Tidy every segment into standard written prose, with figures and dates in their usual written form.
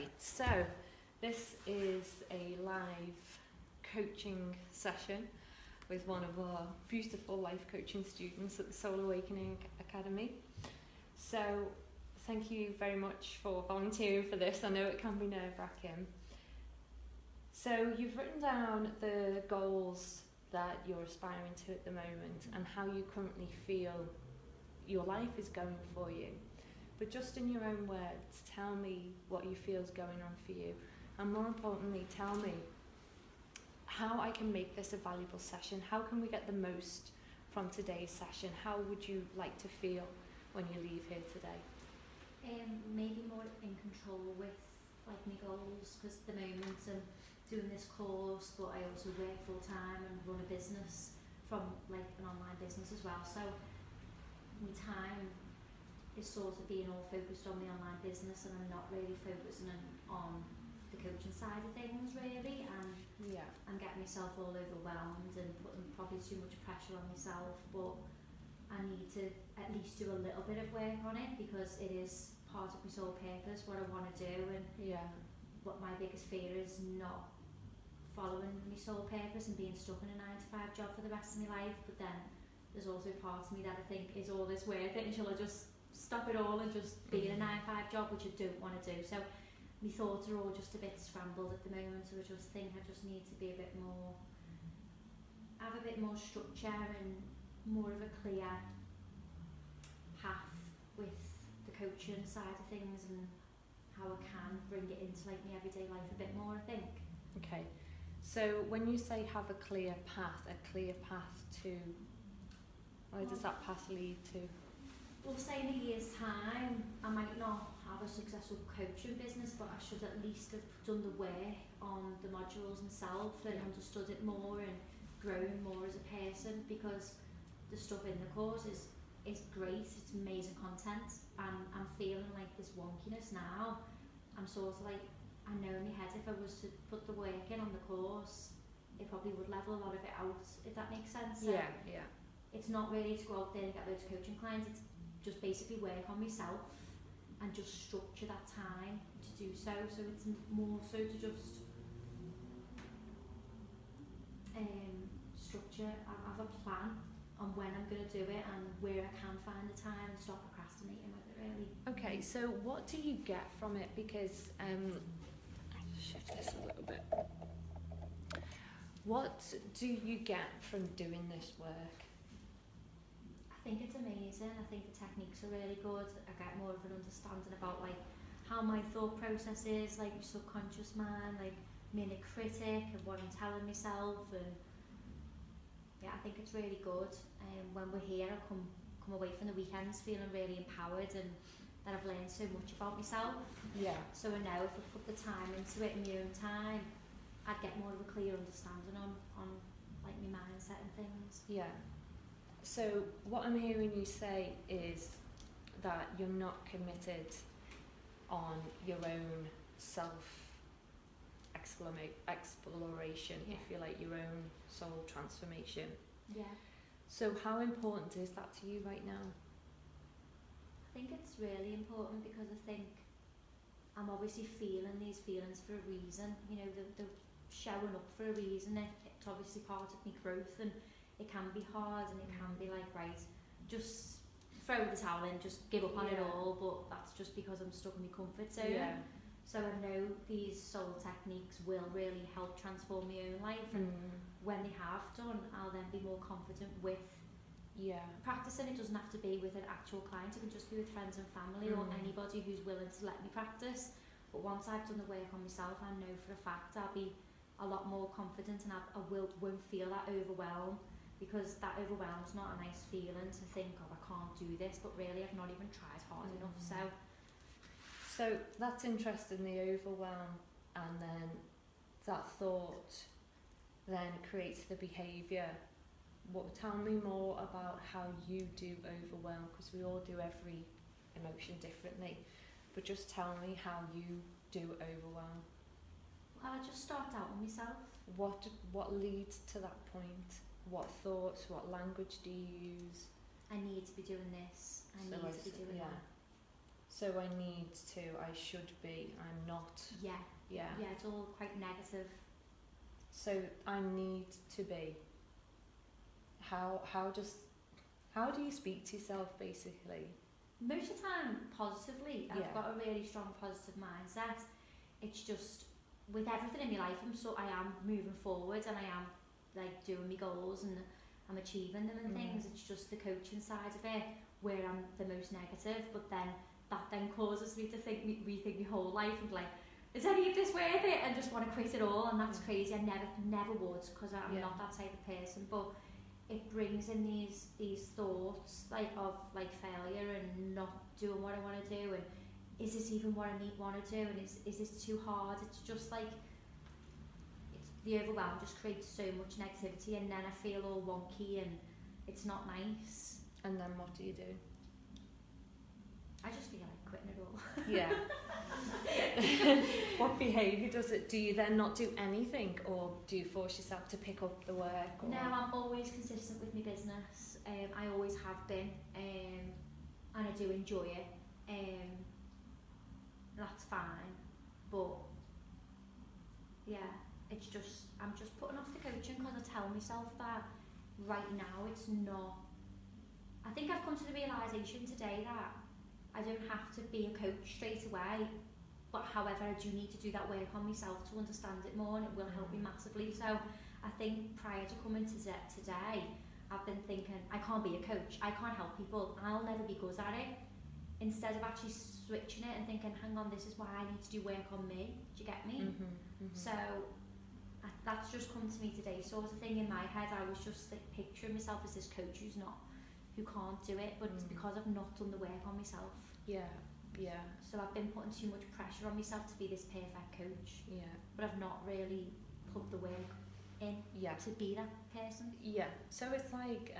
Right, so this is a live coaching session with one of our beautiful life coaching students at the Soul Awakening Academy. So thank you very much for volunteering for this. I know it can be nerve-wracking. So you've written down the goals that you're aspiring to at the moment and how you currently feel your life is going for you. But just in your own words, tell me what you feel is going on for you. And more importantly, tell me how I can make this a valuable session. How can we get the most from today's session? How would you like to feel when you leave here today? Maybe more in control with like my goals, because at the moment I'm doing this course, but I also work full time and run a business from like an online business as well. So my time is sort of being all focused on the online business, and I'm not really focusing on the coaching side of things really, and I'm getting myself all overwhelmed and putting probably too much pressure on myself. But I need to at least do a little bit of work on it, because it is part of my sole purpose, what I want to do, and what my biggest fear is not following my sole purpose and being stuck in a 9-to-5 job for the rest of my life. But then there's also part of me that I think, is all this worth it, and shall I just stop it all and just be in a 9-to-5 job, which I don't want to do. So my thoughts are all just a bit scrambled at the moment, so I just think I just need to be a bit more, have a bit more structure and more of a clear path with the coaching side of things, and how I can bring it into like my everyday life a bit more, I think. Okay, so when you say have a clear path to, where does that path lead to? Well, say in a year's time, I might not have a successful coaching business, but I should at least have done the work on the modules myself and understood it more and grown more as a person, because the stuff in the course is great, it's amazing content, and I'm feeling like this wonkiness now. I'm sort of like, I know in my head if I was to put the work in on the course, it probably would level a lot of it out, if that makes sense. So it's not really to go out there and get loads of coaching clients, it's just basically work on myself and just structure that time to do so. So it's more so to just structure, I have a plan on when I'm going to do it and where I can find the time, and stop procrastinating with it really. Okay, so what do you get from it? Because I'll shift this a little bit. What do you get from doing this work? I think it's amazing. I think the techniques are really good. I get more of an understanding about like how my thought process is, like my subconscious mind, like my inner critic and what I'm telling myself, and I think it's really good. When we're here, I come away from the weekends feeling really empowered, and that I've learned so much about myself. So I know if I put the time into it in my own time, I'd get more of a clear understanding on like my mindset and things. So what I'm hearing you say is that you're not committed on your own self-exploration, if you like, your own soul transformation. So how important is that to you right now? I think it's really important, because I think I'm obviously feeling these feelings for a reason. You know, they're showing up for a reason. It's obviously part of my growth, and it can be hard, and it can be like, right, just throw the towel in, just give up on it all, but that's just because I'm stuck in my comfort zone. So I know these soul techniques will really help transform my own life, and when they have done, I'll then be more confident with practicing. It doesn't have to be with an actual client, it can just be with friends and family or anybody who's willing to let me practice. But once I've done the work on myself, I know for a fact I'll be a lot more confident, and I won't feel that overwhelm, because that overwhelm's not a nice feeling to think, oh, I can't do this, but really I've not even tried hard enough. So that's interesting, the overwhelm, and then that thought then creates the behaviour. Tell me more about how you do overwhelm, because we all do every emotion differently, but just tell me how you do overwhelm. Well, I just start out with myself. What leads to that point? What thoughts, what language do you use? I need to be doing this, I need to be doing that. So I need to, I should be, I'm not. Yeah. Yeah. Yeah, it's all quite negative. So I need to be. How do you speak to yourself basically? Most of the time, positively. Yeah. I've got a really strong positive mindset. It's just with everything in my life, I am moving forward and I am like doing my goals and I'm achieving them and things. It's just the coaching side of it where I'm the most negative, but then that then causes me to rethink my whole life and be like, is any of this worth it? And just want to quit it all, and that's crazy. I never would, because I'm not that type of person. But it brings in these thoughts like of like failure and not doing what I want to do, and is this even what I want to do, and is this too hard? It's just like the overwhelm just creates so much negativity, and then I feel all wonky and it's not nice. And then what do you do? I just feel like quitting it all. Yeah. What behaviour does it? Do you then not do anything, or do you force yourself to pick up the work? Or? No, I'm always consistent with my business. I always have been, and I do enjoy it. That's fine, but yeah, it's just I'm just putting off the coaching because I tell myself that right now it's not. I think I've come to the realisation today that I don't have to be a coach straight away, but however I do need to do that work on myself to understand it more, and it will help me massively. So I think prior to coming to today, I've been thinking I can't be a coach, I can't help people, I'll never be good at it, instead of actually switching it and thinking, hang on, this is why I need to do work on me. Do you get me? So that's just come to me today, sort of thing in my head. I was just like picturing myself as this coach who can't do it, but it's because I've not done the work on myself. Yeah. So I've been putting too much pressure on myself to be this perfect coach. Yeah. But I've not really put the work in to be that person. Yeah. So it's like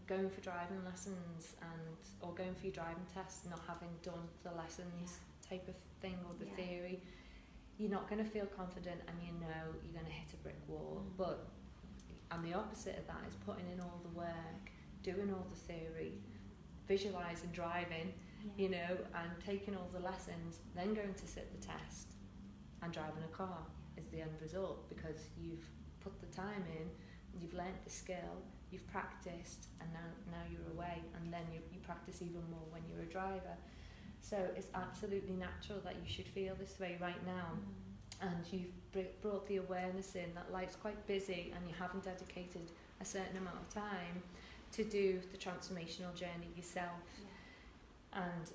going for driving lessons or going for your driving test, not having done the lessons type of thing, or the theory. You're not going to feel confident, and you know you're going to hit a brick wall. And the opposite of that is putting in all the work, doing all the theory, visualising driving, you know, and taking all the lessons, then going to sit the test and driving a car is the end result, because you've put the time in, you've learnt the skill, you've practiced, and now you're away, and then you practice even more when you're a driver. So it's absolutely natural that you should feel this way right now. And you've brought the awareness in that life's quite busy and you haven't dedicated a certain amount of time to do the transformational journey yourself. And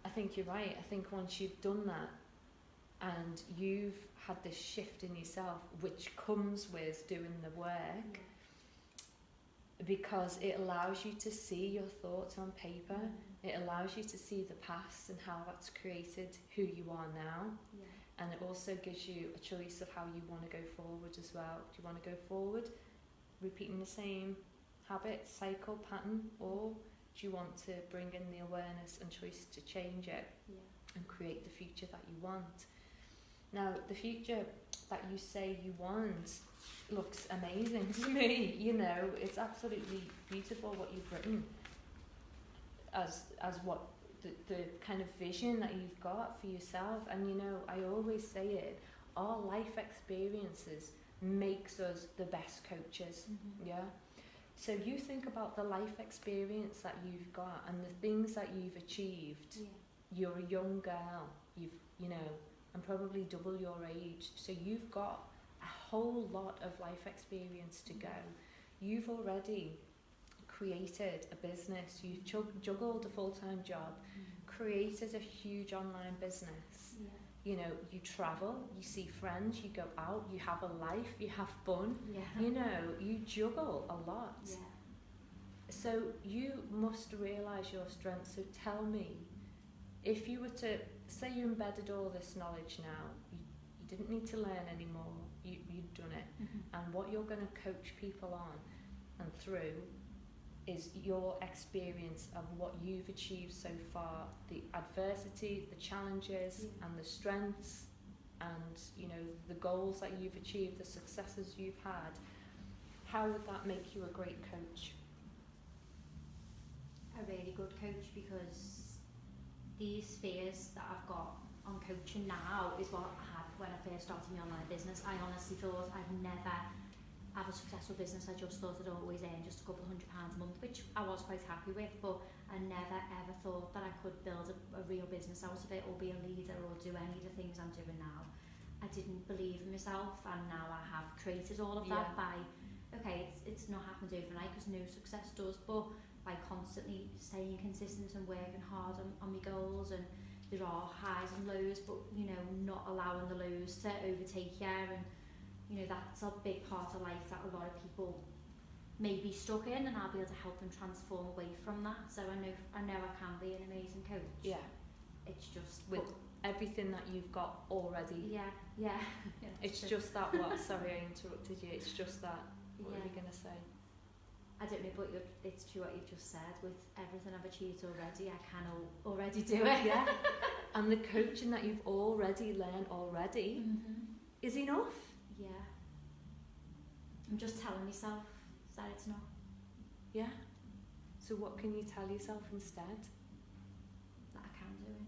I think you're right. I think once you've done that and you've had this shift in yourself, which comes with doing the work, because it allows you to see your thoughts on paper, it allows you to see the past and how that's created who you are now. And it also gives you a choice of how you want to go forward as well. Do you want to go forward repeating the same habit, cycle, pattern, or do you want to bring in the awareness and choice to change it and create the future that you want? Now, the future that you say you want looks amazing to me. You know, it's absolutely beautiful what you've written as what the kind of vision that you've got for yourself. And you know, I always say it, our life experiences makes us the best coaches. So you think about the life experience that you've got and the things that you've achieved. You're a young girl, you know, and probably double your age, so you've got a whole lot of life experience to go. You've already created a business, you've juggled a full-time job, created a huge online business. You know, you travel, you see friends, you go out, you have a life, you have fun. You know, you juggle a lot. So you must realise your strengths. So tell me, if you were to say you embedded all this knowledge now, you didn't need to learn anymore, you'd done it, and what you're going to coach people on and through is your experience of what you've achieved so far, the adversity, the challenges, and the strengths, and you know, the goals that you've achieved, the successes you've had. How would that make you a great coach? A really good coach, because these fears that I've got on coaching now is what I had when I first started my online business. I honestly thought I'd never have a successful business. I just thought I'd always earn just a couple £100 a month, which I was quite happy with, but I never ever thought that I could build a real business out of it, or be a leader, or do any of the things I'm doing now. I didn't believe in myself, and now I have created all of that by, okay, it's not happened overnight, because no success does, but by constantly staying consistent and working hard on my goals. And there are highs and lows, but you know, not allowing the lows to overtake you. And you know, that's a big part of life that a lot of people may be stuck in, and I'll be able to help them transform away from that. So I know I can be an amazing coach. Yeah. It's just With everything that you've got already. Yeah. It's just that what? Sorry, I interrupted you. It's just that. What are you going to say? I don't know, but it's true what you've just said. With everything I've achieved already, I can already do it. Yeah. And the coaching that you've already learned already is enough. Yeah. I'm just telling myself that it's not. Yeah. So what can you tell yourself instead? That I can do it.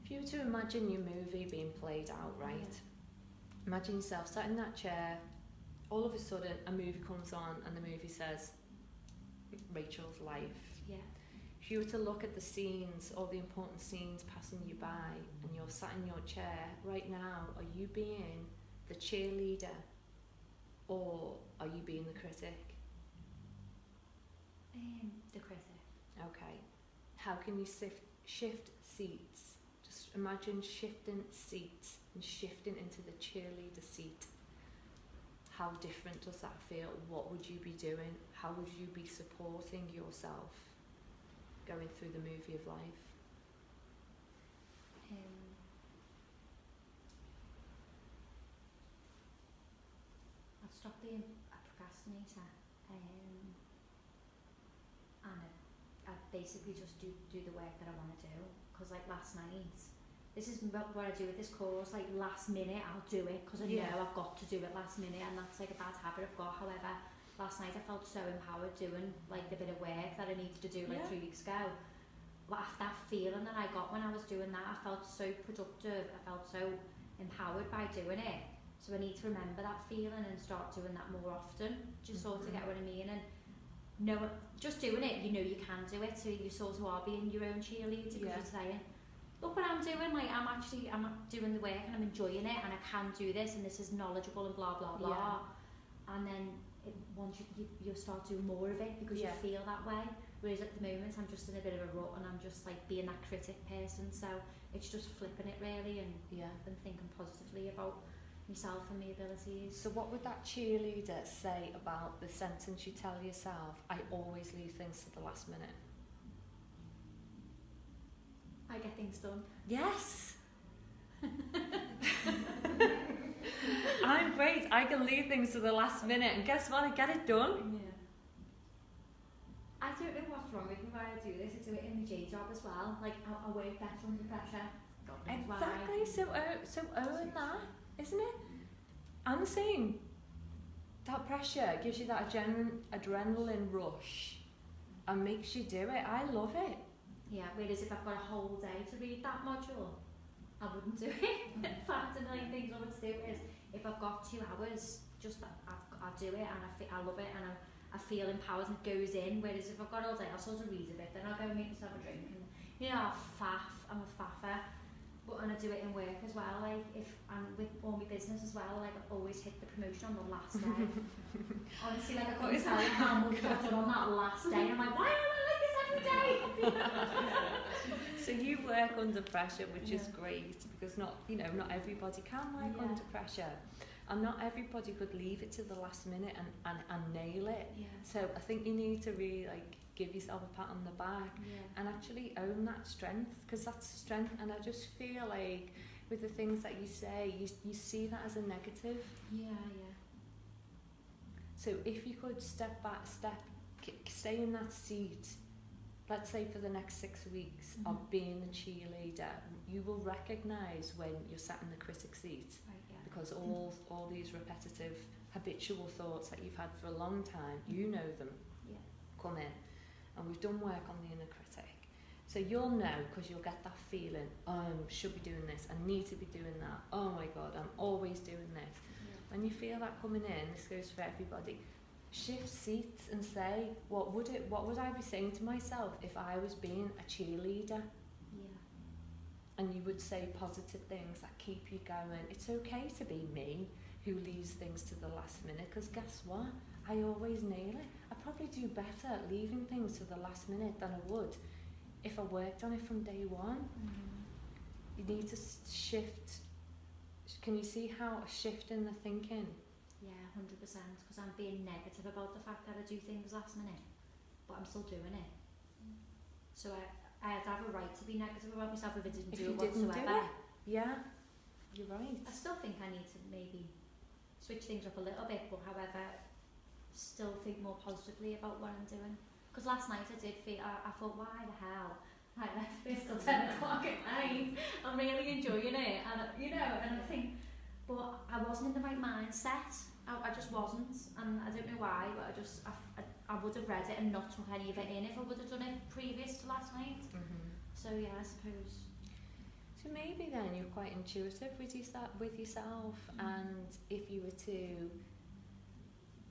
If you were to imagine your movie being played out, right? Yeah. Imagine yourself sat in that chair, all of a sudden a movie comes on and the movie says Rachel's life. Yeah. If you were to look at the scenes, all the important scenes passing you by, and you're sat in your chair right now, are you being the cheerleader or are you being the critic? The critic. Okay. How can you shift seats? Just imagine shifting seats and shifting into the cheerleader seat. How different does that feel? What would you be doing? How would you be supporting yourself going through the movie of life? I'd stop being a procrastinator, and I'd basically just do the work that I want to do. Because like last night, this is what I do with this course, like last minute I'll do it because I know I've got to do it last minute, and that's like a bad habit I've got. However, last night I felt so empowered doing like the bit of work that I needed to do like 3 weeks ago. But after that feeling that I got when I was doing that, I felt so productive, I felt so empowered by doing it. So I need to remember that feeling and start doing that more often. Just sort of get what I mean, and no, just doing it, you know you can do it, so you sort of are being your own cheerleader, because you're saying, look what I'm doing, like I'm doing the work and I'm enjoying it, and I can do this, and this is knowledgeable and blah blah blah. And then once you start doing more of it because you feel that way. Whereas at the moment I'm just in a bit of a rut, and I'm just like being that critic person, so it's just flipping it really, and thinking positively about myself and my abilities. So what would that cheerleader say about the sentence you tell yourself, I always leave things to the last minute? I get things done. Yes. I'm great. I can leave things to the last minute, and guess what? I get it done. Yeah. I don't know what's wrong with me when I do this. I do it in the J job as well. Like I work better under pressure. Exactly. So own that, isn't it? I'm the same. That pressure gives you that adrenaline rush and makes you do it. I love it. Yeah, whereas if I've got a whole day to read that module, I wouldn't do it. Find a million things I would do. Is if I've got 2 hours, just I'll do it, and I love it, and I feel empowered, and it goes in. Whereas if I've got all day, I'll sort of read a bit, then I'll go and make myself a drink, and you know, I'm a faffer. But and I do it in work as well, like if I'm with all my business as well, like I always hit the promotion on the last day. Honestly, like I couldn't tell you how much I've done on that last day, and I'm like, why am I like this every day? So you work under pressure, which is great, because not everybody can work under pressure, and not everybody could leave it to the last minute and nail it. So I think you need to really like give yourself a pat on the back and actually own that strength, because that's strength. And I just feel like with the things that you say, you see that as a negative. So if you could step back, stay in that seat, let's say for the next 6 weeks of being the cheerleader, you will recognise when you're sat in the critic seat, because all these repetitive habitual thoughts that you've had for a long time, you know them, come in. And we've done work on the inner critic. So you'll know, because you'll get that feeling, should be doing this, I need to be doing that, oh my god, I'm always doing this. When you feel that coming in, this goes for everybody, shift seats and say, what would I be saying to myself if I was being a cheerleader? Yeah. And you would say positive things that keep you going. It's okay to be me, who leaves things to the last minute, because guess what? I always nail it. I probably do better at leaving things to the last minute than I would if I worked on it from day one. You need to shift. Can you see how a shift in the thinking? Yeah, 100%. Because I'm being negative about the fact that I do things last minute, but I'm still doing it. So I'd have a right to be negative about myself if I didn't If do you it didn't whatsoever. do it. Yeah, you're right. I still think I need to maybe switch things up a little bit, but however, still think more positively about what I'm doing. Because last night I did feel, I thought, why the hell? I left this till 10 o'clock at night. I'm really enjoying it, and you know, and I think, but I wasn't in the right mindset. I just wasn't, and I don't know why, but I would have read it and not took any of it in if I would have done it previous to last night. So yeah, I suppose. So maybe then you're quite intuitive with yourself, and if you were to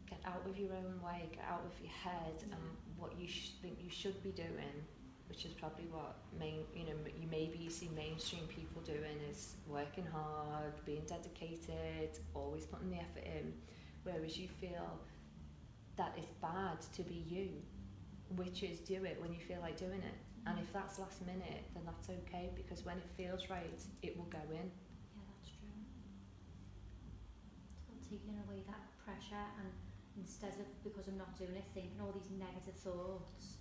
get out of your own way, get out of your head, and what you think you should be doing, which is probably what you see mainstream people doing, is working hard, being dedicated, always putting the effort in, whereas you feel that it's bad to be you, which is do it when you feel like doing it. And if that's last minute, then that's okay, because when it feels right, it will go in. Yeah, that's true. It's about taking away that pressure, and instead of, because I'm not doing it, thinking all these negative thoughts,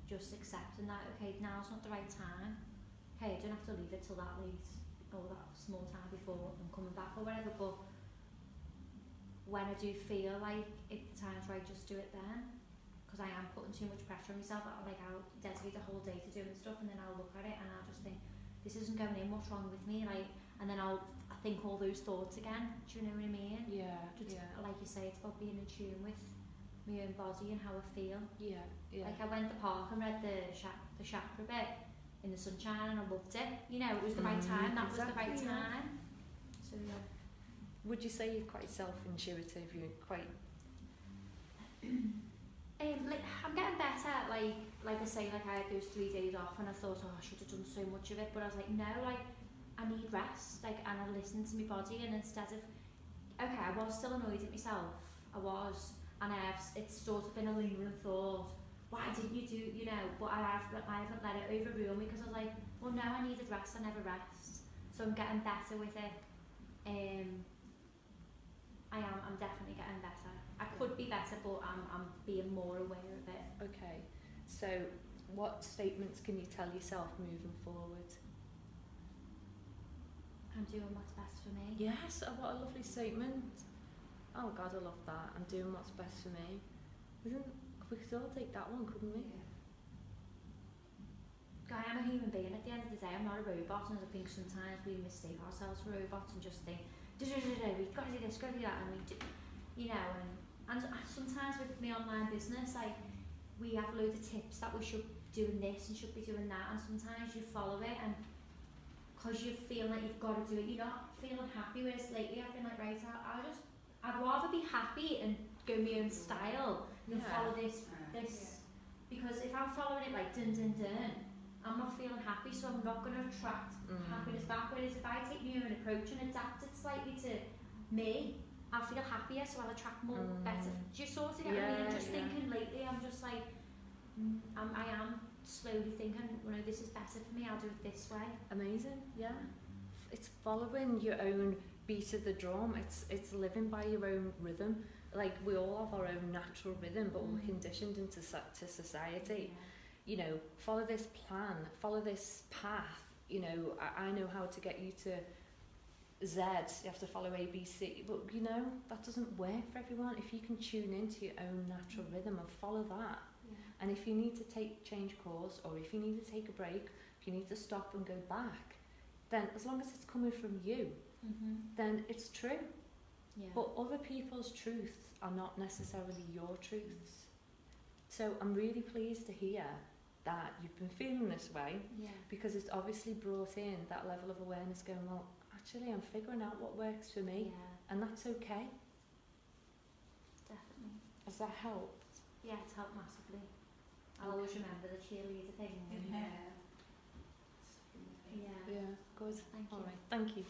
just accepting that, okay, now's not the right time. Hey, I don't have to leave it till that late, or that small time before I'm coming back or whatever, but when I do feel like if the time's right, just do it then. Because I am putting too much pressure on myself. I'll dedicate a whole day to doing stuff, and then I'll look at it and I'll just think, this isn't going in, what's wrong with me? And then I think all those thoughts again. Do you know what I mean? Yeah, Like you say, it's about being in tune with my own body and how I feel. Yeah. Like I went to the park and read the chakra bit in the sunshine, and I loved it. You know, it was the right time. That was the right time. So yeah. Would you say you're quite self-intuitive? You're quite... I'm getting better. Like I say, like I had those 3 days off, and I thought, I should have done so much of it. But I was like, no, I need rest. And I listened to my body, and instead of, okay, I was still annoyed at myself. I was, and it's sort of been a lingering thought. Why didn't you do, But I haven't let it overrule me, because I was like, well, no, I needed rest. I never rest. So I'm getting better with it. I'm definitely getting better. I could be better, but I'm being more aware of it. Okay, so what statements can you tell yourself moving forward? I'm doing what's best for me. Yes, what a lovely statement. Oh God, I love that. I'm doing what's best for me. We could all take that one, couldn't we? I am a human being. At the end of the day, I'm not a robot, and I think sometimes we mistake ourselves for robots and just think, we've got to do this, got to do that, and we do, and sometimes with my online business, like, we have loads of tips that we should be doing this and should be doing that, and sometimes you follow it, and because you feel like you've got to do it, you're not feeling happy. Whereas lately I've been like, right, I'd rather be happy and go my own style than follow this, because if I'm following it like dun dun dun, I'm not feeling happy, so I'm not going to attract happiness back. Whereas if I take my own approach and adapt it slightly to me, I'll feel happier, so I'll attract more better. Do you sort of get what I mean? Just thinking lately, I'm just like, I am slowly thinking, this is better for me, I'll do it this way. Amazing, yeah. It's following your own beat of the drum. It's living by your own rhythm. Like, we all have our own natural rhythm, but we're conditioned into society. Follow this plan, follow this path. I know how to get you to Z, you have to follow A, B, C, but that doesn't work for everyone. If you can tune into your own natural rhythm and follow that, and if you need to change course, or if you need to take a break, if you need to stop and go back, then as long as it's coming from you, then it's true. But other people's truths are not necessarily your truths. So I'm really pleased to hear that you've been feeling this way, Yeah. because it's obviously brought in that level of awareness going, well, actually I'm figuring out what works for me, Yeah, and that's okay. definitely. Has that helped? Yeah, it's helped massively. I'll always remember the cheerleader thing. Yeah. Yeah. Yeah, good. Thank you. All right, thank you.